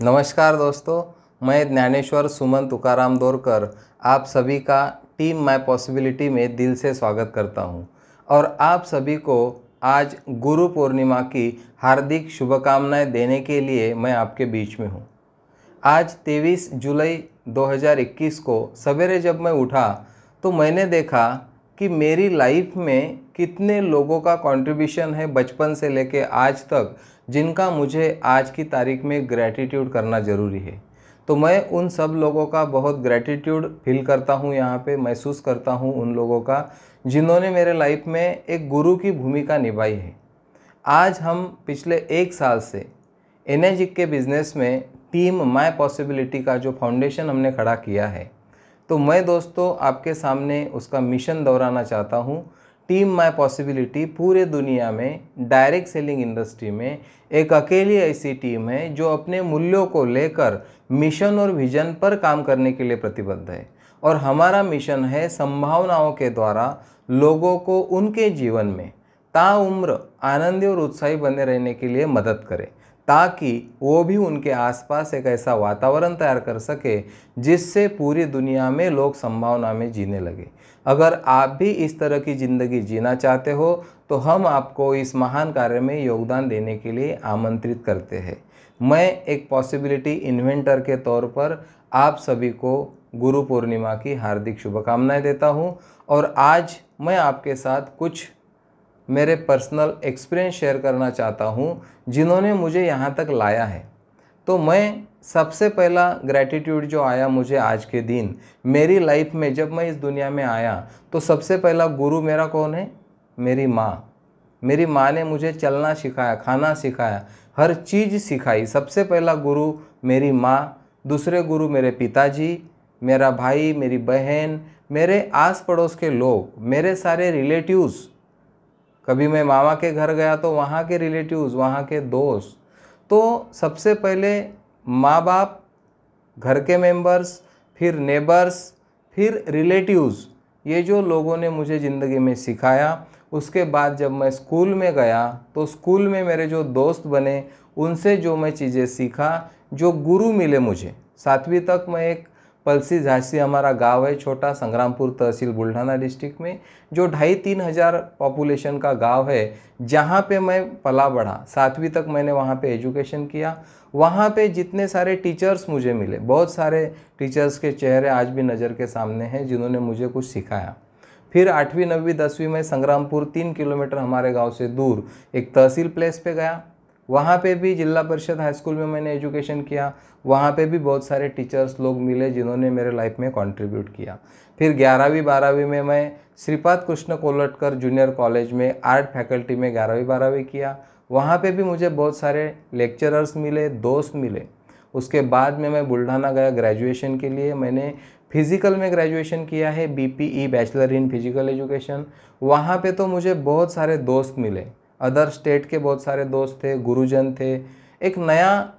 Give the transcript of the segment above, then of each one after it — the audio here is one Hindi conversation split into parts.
नमस्कार दोस्तों, मैं ज्ञानेश्वर सुमन तुकाराम दोरकर आप सभी का टीम माय पॉसिबिलिटी में दिल से स्वागत करता हूं और आप सभी को आज गुरु पूर्णिमा की हार्दिक शुभकामनाएं देने के लिए मैं आपके बीच में हूं। आज 23 जुलाई 2021 को सवेरे जब मैं उठा तो मैंने देखा कि मेरी लाइफ में कितने लोगों का कंट्रीब्यूशन है बचपन से लेके आज तक, जिनका मुझे आज की तारीख में ग्रैटिट्यूड करना ज़रूरी है। तो मैं उन सब लोगों का बहुत ग्रैटिट्यूड फील करता हूँ, यहाँ पे महसूस करता हूँ उन लोगों का जिन्होंने मेरे लाइफ में एक गुरु की भूमिका निभाई है। आज हम पिछले 1 साल से एनर्जिक के बिज़नेस में टीम माय पॉसिबिलिटी का जो फाउंडेशन हमने खड़ा किया है, तो मैं दोस्तों आपके सामने उसका मिशन दोहराना चाहता हूँ। टीम माय पॉसिबिलिटी पूरे दुनिया में डायरेक्ट सेलिंग इंडस्ट्री में एक अकेली ऐसी टीम है जो अपने मूल्यों को लेकर मिशन और विजन पर काम करने के लिए प्रतिबद्ध है। और हमारा मिशन है संभावनाओं के द्वारा लोगों को उनके जीवन में ताउम्र आनंदी और उत्साही बने रहने के लिए मदद करें, ताकि वो भी उनके आसपास एक ऐसा वातावरण तैयार कर सके जिससे पूरी दुनिया में लोग संभावना में जीने लगे। अगर आप भी इस तरह की ज़िंदगी जीना चाहते हो तो हम आपको इस महान कार्य में योगदान देने के लिए आमंत्रित करते हैं। मैं एक पॉसिबिलिटी इन्वेंटर के तौर पर आप सभी को गुरु पूर्णिमा की हार्दिक शुभकामनाएं देता हूं और आज मैं आपके साथ कुछ मेरे पर्सनल एक्सपीरियंस शेयर करना चाहता हूं जिन्होंने मुझे यहाँ तक लाया है। तो मैं सबसे पहला ग्रैटिट्यूड जो आया मुझे आज के दिन मेरी लाइफ में, जब मैं इस दुनिया में आया तो सबसे पहला गुरु मेरा कौन है? मेरी माँ। मेरी माँ ने मुझे चलना सिखाया, खाना सिखाया, हर चीज़ सिखाई। सबसे पहला गुरु मेरी माँ, दूसरे गुरु मेरे पिताजी, मेरा भाई, मेरी बहन, मेरे आस पड़ोस के लोग, मेरे सारे रिलेटिव्स। कभी मैं मामा के घर गया तो वहाँ के रिलेटिव्स, वहाँ के दोस्त। तो सबसे पहले माँ बाप, घर के मेंबर्स, फिर नेबर्स, फिर रिलेटिव्स, ये जो लोगों ने मुझे ज़िंदगी में सिखाया। उसके बाद जब मैं स्कूल में गया तो स्कूल में मेरे जो दोस्त बने, उनसे जो मैं चीज़ें सीखा, जो गुरु मिले मुझे। 7वीं तक मैं एक पलसी झांसी हमारा गांव है, छोटा संग्रामपुर तहसील बुल्ढाना डिस्ट्रिक्ट में, जो 2,500-3 हज़ार पॉपुलेशन का गांव है, जहां पे मैं पला बढ़ा। 7वीं तक मैंने वहां पे एजुकेशन किया। वहां पे जितने सारे टीचर्स मुझे मिले, बहुत सारे टीचर्स के चेहरे आज भी नज़र के सामने हैं जिन्होंने मुझे कुछ सिखाया। फिर 8वीं 9वीं 10वीं में संग्रामपुर 3 किलोमीटर हमारे गाँव से दूर एक तहसील प्लेस पे गया। वहाँ पे भी जिला परिषद हाई स्कूल में मैंने एजुकेशन किया। वहाँ पे भी बहुत सारे टीचर्स लोग मिले जिन्होंने मेरे लाइफ में कंट्रीब्यूट किया। फिर 11वीं 12वीं में मैं श्रीपाद कृष्ण कोलटकर जूनियर कॉलेज में आर्ट फैकल्टी में 11वीं 12वीं किया। वहाँ पे भी मुझे बहुत सारे लेक्चरर्स मिले, दोस्त मिले। उसके बाद में मैं बुल्ढाना गया ग्रेजुएशन के लिए। मैंने फिज़िकल में ग्रेजुएशन किया है, BPE bachelor in physical education. वहाँ पे तो मुझे बहुत सारे दोस्त मिले, अदर स्टेट के बहुत सारे दोस्त थे, गुरुजन थे। एक नया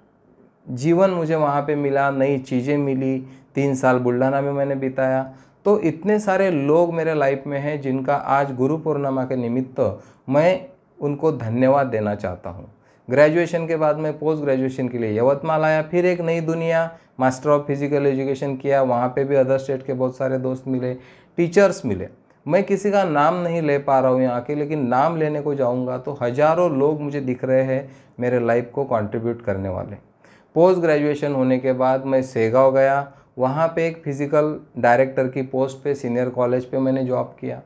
जीवन मुझे वहाँ पे मिला, नई चीज़ें मिली। 3 साल बुल्ढाना में मैंने बिताया। तो इतने सारे लोग मेरे लाइफ में हैं जिनका आज गुरु पूर्णिमा के निमित्त मैं उनको धन्यवाद देना चाहता हूँ। ग्रेजुएशन के बाद मैं पोस्ट ग्रेजुएशन के लिए यवतमाल आया। फिर एक नई दुनिया, मास्टर ऑफ फिजिकल एजुकेशन किया। वहाँ पे भी अदर स्टेट के बहुत सारे दोस्त मिले, टीचर्स मिले। मैं किसी का नाम नहीं ले पा रहा हूँ यहाँ के, लेकिन नाम लेने को जाऊँगा तो हज़ारों लोग मुझे दिख रहे हैं मेरे लाइफ को कंट्रीब्यूट करने वाले। पोस्ट ग्रेजुएशन होने के बाद मैं सेगांव गया। वहाँ पे एक फिज़िकल डायरेक्टर की पोस्ट पे सीनियर कॉलेज पे मैंने जॉब किया।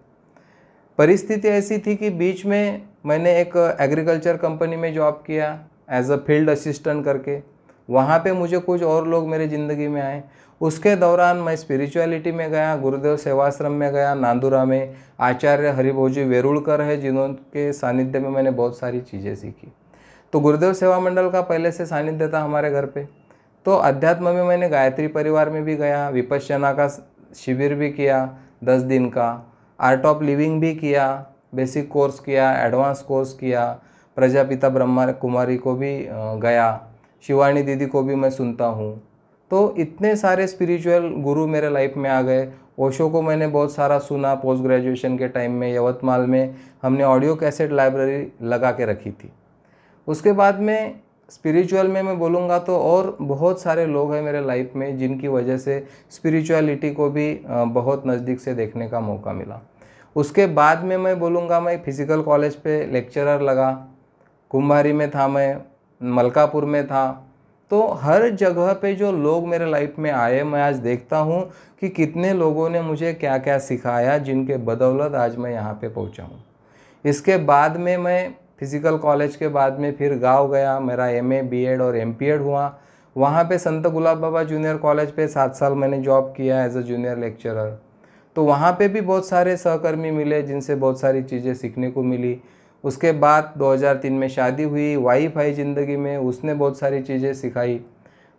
परिस्थिति ऐसी थी कि बीच में मैंने एक एग्रीकल्चर कंपनी में जॉब किया एज अ फील्ड असिस्टेंट करके। वहाँ पे मुझे कुछ और लोग मेरे ज़िंदगी में आए। उसके दौरान मैं स्पिरिचुअलिटी में गया, गुरुदेव सेवाश्रम में गया नांदुरा में। आचार्य हरिभोजी वेरुलकर है जिन्होंने सानिध्य में मैंने बहुत सारी चीज़ें सीखी। तो गुरुदेव सेवा मंडल का पहले से सानिध्य था हमारे घर पे। तो अध्यात्म में मैंने गायत्री परिवार में भी गया, विपश्यना का शिविर भी किया 10 दिन का, आर्ट ऑफ लिविंग भी किया, बेसिक कोर्स किया, एडवांस कोर्स किया, प्रजापिता ब्रह्मा कुमारी को भी गया, शिवानी दीदी को भी मैं सुनता हूँ। तो इतने सारे स्पिरिचुअल गुरु मेरे लाइफ में आ गए। ओशो को मैंने बहुत सारा सुना। पोस्ट ग्रेजुएशन के टाइम में यवतमाल में हमने ऑडियो कैसेट लाइब्रेरी लगा के रखी थी। उसके बाद में स्पिरिचुअल में मैं बोलूँगा तो और बहुत सारे लोग हैं मेरे लाइफ में जिनकी वजह से स्पिरिचुअलिटी को भी बहुत नज़दीक से देखने का मौका मिला। उसके बाद में मैं बोलूँगा, मैं फिज़िकल कॉलेज पे लेक्चरर लगा, कुम्हारी में था, मैं मलकापुर में था। तो हर जगह पे जो लोग मेरे लाइफ में आए, मैं आज देखता हूँ कि कितने लोगों ने मुझे क्या क्या सिखाया, जिनके बदौलत आज मैं यहाँ पे पहुँचा हूँ। इसके बाद में मैं फिज़िकल कॉलेज के बाद में फिर गाँव गया, मेरा एमए, बीएड और एमपीएड हुआ। वहाँ पे संत गुलाब बाबा जूनियर कॉलेज पे 7 साल मैंने जॉब किया एज अ जूनियर लेक्चरर। तो वहाँ पे भी बहुत सारे सहकर्मी मिले जिनसे बहुत सारी चीज़ें सीखने को मिली। उसके बाद 2003 में शादी हुई, वाइफ आई ज़िंदगी में, उसने बहुत सारी चीज़ें सिखाई।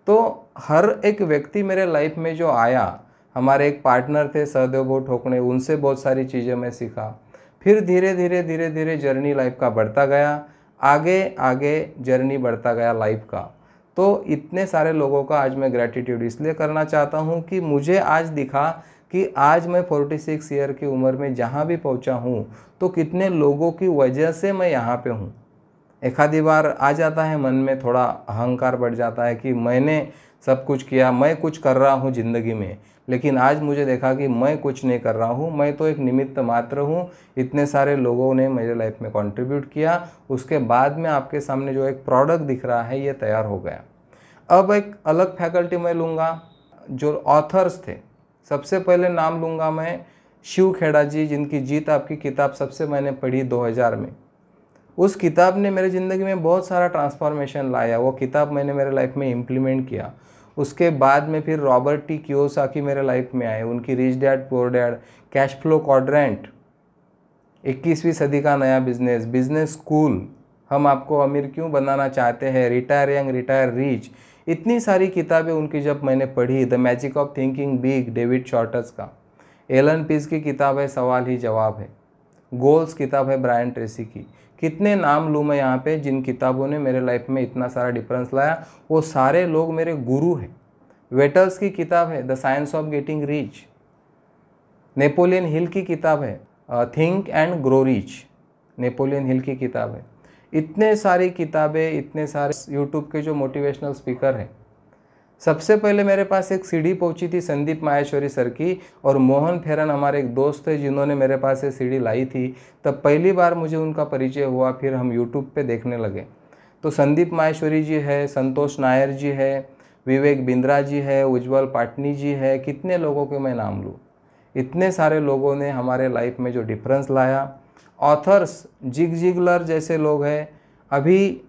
तो हर एक व्यक्ति मेरे लाइफ में जो आया, हमारे एक पार्टनर थे सहदेव भाऊ ठोकणे, उनसे बहुत सारी चीज़ें मैं सीखा। फिर धीरे धीरे जर्नी लाइफ का बढ़ता गया, आगे आगे जर्नी बढ़ता गया लाइफ का। तो इतने सारे लोगों का आज मैं ग्रैटिट्यूड इसलिए करना चाहता हूँ कि मुझे आज दिखा कि आज मैं 46 ईयर की उम्र में जहाँ भी पहुँचा हूँ, तो कितने लोगों की वजह से मैं यहाँ पे हूँ। एक आधी बार आ जाता है मन में, थोड़ा अहंकार बढ़ जाता है कि मैंने सब कुछ किया, मैं कुछ कर रहा हूँ ज़िंदगी में। लेकिन आज मुझे देखा कि मैं कुछ नहीं कर रहा हूँ, मैं तो एक निमित्त मात्र हूँ। इतने सारे लोगों ने मेरे लाइफ में कंट्रीब्यूट किया, उसके बाद में आपके सामने जो एक प्रोडक्ट दिख रहा है ये तैयार हो गया। अब एक अलग फैकल्टी मैं लूँगा, जो ऑथर्स थे। सबसे पहले नाम लूँगा मैं शिव खेड़ा जी, जिनकी जीत आपकी किताब सबसे मैंने पढ़ी 2000 में। उस किताब ने मेरे ज़िंदगी में बहुत सारा ट्रांसफॉर्मेशन लाया। वो किताब मैंने मेरे लाइफ में इम्प्लीमेंट किया। उसके बाद में फिर रॉबर्ट टी कियोसाकी मेरे लाइफ में आए, उनकी rich dad poor dad, cash flow quadrant, 21वीं सदी का नया बिजनेस, बिजनेस स्कूल, हम आपको अमीर क्यों बनाना चाहते हैं, रिटायर यंग रिटायर रिच, इतनी सारी किताबें उनकी जब मैंने पढ़ी। The magic of thinking big, David shorts का। एलन पीस की किताब है सवाल ही जवाब है। गोल्स किताब है ब्रायन ट्रेसी की। कितने नाम लूँ मैं यहाँ पे जिन किताबों ने मेरे लाइफ में इतना सारा डिफरेंस लाया। वो सारे लोग मेरे गुरु हैं। वेटर्स की किताब है the science of getting rich. Napoleon Hill की किताब है think and grow rich, Napoleon Hill की किताब है। इतने सारी किताबें, इतने सारे यूट्यूब के जो मोटिवेशनल स्पीकर हैं। सबसे पहले मेरे पास एक सीडी पहुंची थी संदीप माहेश्वरी सर की, और मोहन फेरन हमारे एक दोस्त थे जिन्होंने मेरे पास ये सीडी लाई थी। तब पहली बार मुझे उनका परिचय हुआ, फिर हम यूट्यूब पे देखने लगे। तो संदीप माहेश्वरी जी है, संतोष नायर जी है, विवेक बिंद्रा जी है, उज्जवल पाटनी जी है, कितने लोगों के मैं नाम लूँ। इतने सारे लोगों ने हमारे लाइफ में जो डिफरेंस लाया। ऑथर्स जिग जिगलर जैसे लोग हैं। अभी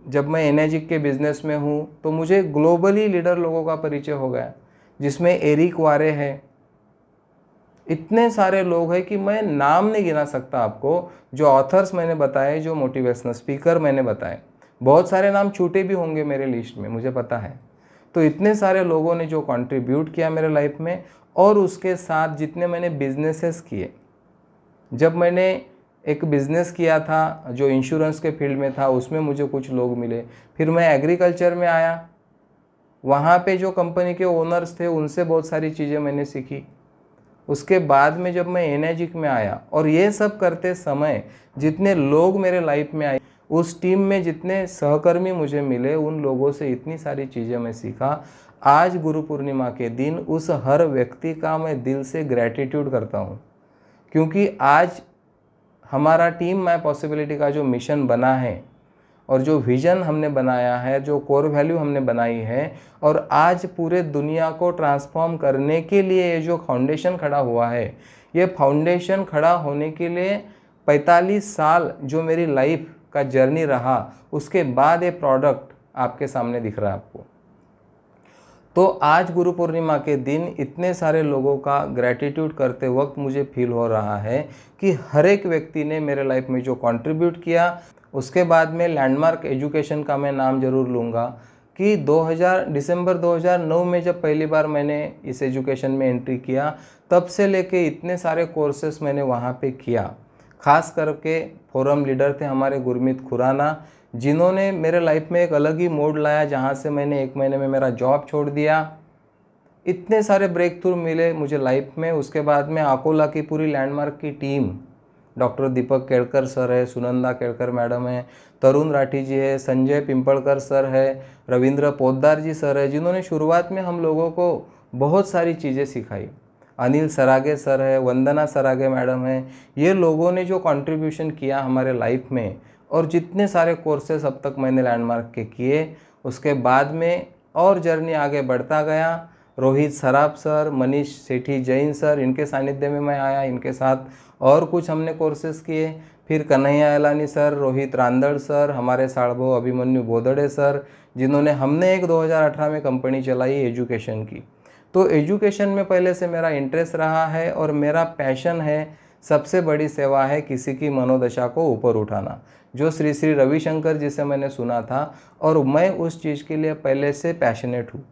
जब मैं एनर्जिक के बिज़नेस में हूँ तो मुझे ग्लोबली लीडर लोगों का परिचय हो गया, जिसमें एरिक वारे है। इतने सारे लोग हैं कि मैं नाम नहीं गिना सकता आपको, जो ऑथर्स मैंने बताए, जो मोटिवेशनल स्पीकर मैंने बताए। बहुत सारे नाम छूटे भी होंगे मेरे लिस्ट में, मुझे पता है। तो इतने सारे लोगों ने जो कंट्रीब्यूट किया मेरे लाइफ में, और उसके साथ जितने मैंने बिजनेसेस किए। जब मैंने एक बिज़नेस किया था जो इंश्योरेंस के फील्ड में था, उसमें मुझे कुछ लोग मिले। फिर मैं एग्रीकल्चर में आया, वहाँ पे जो कंपनी के ओनर्स थे उनसे बहुत सारी चीज़ें मैंने सीखी। उसके बाद में जब मैं एनर्जिक में आया, और ये सब करते समय जितने लोग मेरे लाइफ में आए, उस टीम में जितने सहकर्मी मुझे मिले, उन लोगों से इतनी सारी चीज़ें मैं सीखा। आज गुरु पूर्णिमा के दिन उस हर व्यक्ति का मैं दिल से ग्रैटिट्यूड करता हूँ, क्योंकि आज हमारा टीम माय पॉसिबिलिटी का जो मिशन बना है, और जो विज़न हमने बनाया है, जो कोर वैल्यू हमने बनाई है, और आज पूरे दुनिया को ट्रांसफॉर्म करने के लिए ये जो फाउंडेशन खड़ा हुआ है, ये फाउंडेशन खड़ा होने के लिए 45 साल जो मेरी लाइफ का जर्नी रहा, उसके बाद ये प्रोडक्ट आपके सामने दिख रहा है आपको। तो आज गुरु पूर्णिमा के दिन इतने सारे लोगों का ग्रैटिट्यूड करते वक्त मुझे फील हो रहा है कि हर एक व्यक्ति ने मेरे लाइफ में जो कंट्रीब्यूट किया। उसके बाद में लैंडमार्क एजुकेशन का मैं नाम ज़रूर लूँगा कि दिसंबर 2009 में जब पहली बार मैंने इस एजुकेशन में एंट्री किया, तब से लेके इतने सारे कोर्सेस मैंने वहाँ पे किया। खास करके फोरम लीडर थे हमारे गुरमीत खुराना, जिन्होंने मेरे लाइफ में एक अलग ही मोड लाया, जहाँ से मैंने 1 महीने में मेरा जॉब छोड़ दिया। इतने सारे ब्रेक थ्रू मिले मुझे लाइफ में। उसके बाद में अकोला की पूरी लैंडमार्क की टीम, डॉक्टर दीपक केड़कर सर है, सुनंदा केड़कर मैडम है, तरुण राठी जी है, संजय पिंपलकर सर है, रविंद्र पोद्दार जी सर है, जिन्होंने शुरुआत में हम लोगों को बहुत सारी चीज़ें सिखाई। अनिल सरागे सर है, वंदना सरागे मैडम है। ये लोगों ने जो कंट्रीब्यूशन किया हमारे लाइफ में, और जितने सारे कोर्सेस अब तक मैंने लैंडमार्क के किए, उसके बाद में और जर्नी आगे बढ़ता गया। रोहित सराफ सर, मनीष सेठी जैन सर, इनके सानिध्य में मैं आया, इनके साथ और कुछ हमने कोर्सेस किए। फिर कन्हैया एलानी सर, रोहित रांदड़ सर, हमारे साड़भो अभिमन्यु बोदड़े सर, जिन्होंने हमने एक 2018 में कंपनी चलाई एजुकेशन की। तो एजुकेशन में पहले से मेरा इंटरेस्ट रहा है और मेरा पैशन है, सबसे बड़ी सेवा है किसी की मनोदशा को ऊपर उठाना, जो श्री श्री रविशंकर जी से मैंने सुना था, और मैं उस चीज़ के लिए पहले से पैशनेट हूँ।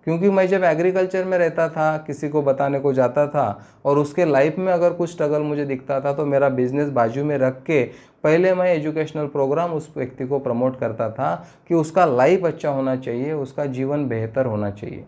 क्योंकि मैं जब एग्रीकल्चर में रहता था, किसी को बताने को जाता था और उसके लाइफ में अगर कुछ स्ट्रगल मुझे दिखता था, तो मेरा बिजनेस बाजू में रख के पहले मैं एजुकेशनल प्रोग्राम उस व्यक्ति को प्रमोट करता था कि उसका लाइफ अच्छा होना चाहिए, उसका जीवन बेहतर होना चाहिए।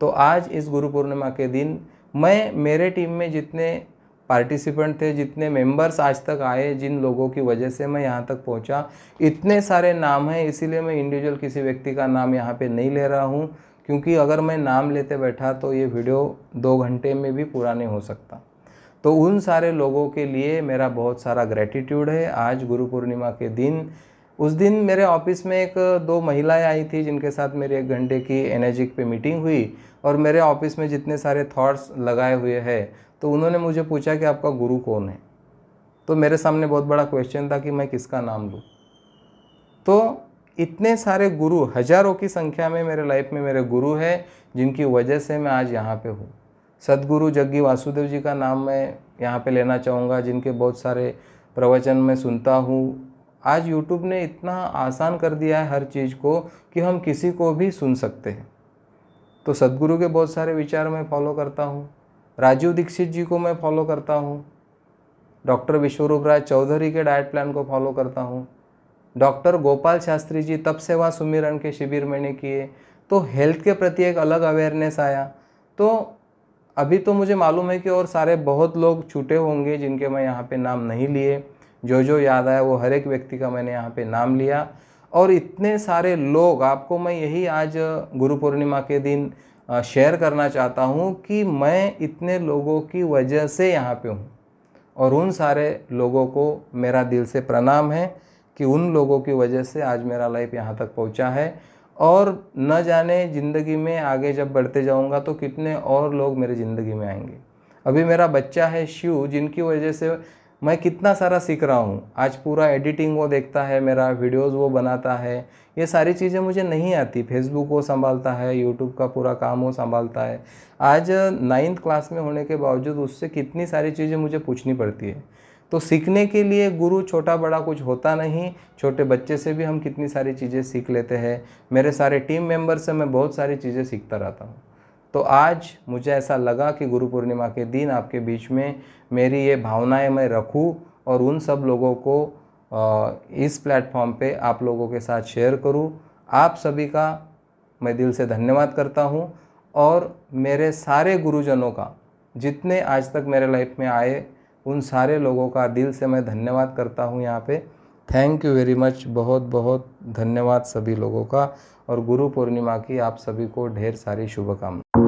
तो आज इस गुरु पूर्णिमा के दिन मैं, मेरे टीम में जितने पार्टिसिपेंट थे, जितने मेंबर्स आज तक आए, जिन लोगों की वजह से मैं यहाँ तक पहुँचा, इतने सारे नाम हैं। इसीलिए मैं इंडिविजुअल किसी व्यक्ति का नाम यहाँ पे नहीं ले रहा हूँ, क्योंकि अगर मैं नाम लेते बैठा तो ये वीडियो 2 घंटे में भी पूरा नहीं हो सकता। तो उन सारे लोगों के लिए मेरा बहुत सारा ग्रेटिट्यूड है। आज गुरु पूर्णिमा के दिन, उस दिन मेरे ऑफिस में एक 2 महिलाएं आई थी, जिनके साथ मेरी 1 घंटे की एनर्जिक पे मीटिंग हुई, और मेरे ऑफिस में जितने सारे थॉट्स लगाए हुए हैं, तो उन्होंने मुझे पूछा कि आपका गुरु कौन है। तो मेरे सामने बहुत बड़ा क्वेश्चन था कि मैं किसका नाम लूँ। तो इतने सारे गुरु, हजारों की संख्या में मेरे लाइफ में मेरे गुरु हैं, जिनकी वजह से मैं आज यहाँ पे हूँ। सदगुरु जग्गी वासुदेव जी का नाम मैं यहाँ पे लेना चाहूँगा, जिनके बहुत सारे प्रवचन मैं सुनता हूँ। आज यूट्यूब ने इतना आसान कर दिया है हर चीज़ को कि हम किसी को भी सुन सकते हैं। तो सदगुरु के बहुत सारे विचार मैं फॉलो करता हूँ। राजीव दीक्षित जी को मैं फॉलो करता हूँ। डॉक्टर विश्वरूप राय चौधरी के डाइट प्लान को फॉलो करता हूँ। डॉक्टर गोपाल शास्त्री जी तप सेवा सुमिरन के शिविर मैंने किए, तो हेल्थ के प्रति एक अलग अवेयरनेस आया। तो अभी तो मुझे मालूम है कि और सारे बहुत लोग छूटे होंगे, जिनके मैं यहाँ पे नाम नहीं लिए। जो याद आया वो हर एक व्यक्ति का मैंने यहाँ पे नाम लिया। और इतने सारे लोग, आपको मैं यही आज गुरु पूर्णिमा के दिन शेयर करना चाहता हूँ कि मैं इतने लोगों की वजह से यहाँ पे हूँ, और उन सारे लोगों को मेरा दिल से प्रणाम है कि उन लोगों की वजह से आज मेरा लाइफ यहाँ तक पहुँचा है। और न जाने ज़िंदगी में आगे जब बढ़ते जाऊँगा तो कितने और लोग मेरी ज़िंदगी में आएंगे। अभी मेरा बच्चा है शिव, जिनकी वजह से मैं कितना सारा सीख रहा हूँ। आज पूरा एडिटिंग वो देखता है, मेरा वीडियोज़ वो बनाता है। ये सारी चीज़ें मुझे नहीं आती। फेसबुक वो संभालता है, यूट्यूब का पूरा काम वो संभालता है। आज 9th क्लास में होने के बावजूद उससे कितनी सारी चीज़ें मुझे पूछनी पड़ती है। तो सीखने के लिए गुरु छोटा बड़ा कुछ होता नहीं, छोटे बच्चे से भी हम कितनी सारी चीज़ें सीख लेते हैं। मेरे सारे टीम मेंबर से मैं बहुत सारी चीज़ें सीखता रहता हूँ। तो आज मुझे ऐसा लगा कि गुरु पूर्णिमा के दिन आपके बीच में मेरी ये भावनाएं मैं रखूं, और उन सब लोगों को इस प्लेटफॉर्म पे आप लोगों के साथ शेयर करूं। आप सभी का मैं दिल से धन्यवाद करता हूं, और मेरे सारे गुरुजनों का, जितने आज तक मेरे लाइफ में आए, उन सारे लोगों का दिल से मैं धन्यवाद करता हूँ यहाँ पे। थैंक यू वेरी मच, बहुत बहुत धन्यवाद सभी लोगों का, और गुरु पूर्णिमा की आप सभी को ढेर सारी शुभकामनाएं।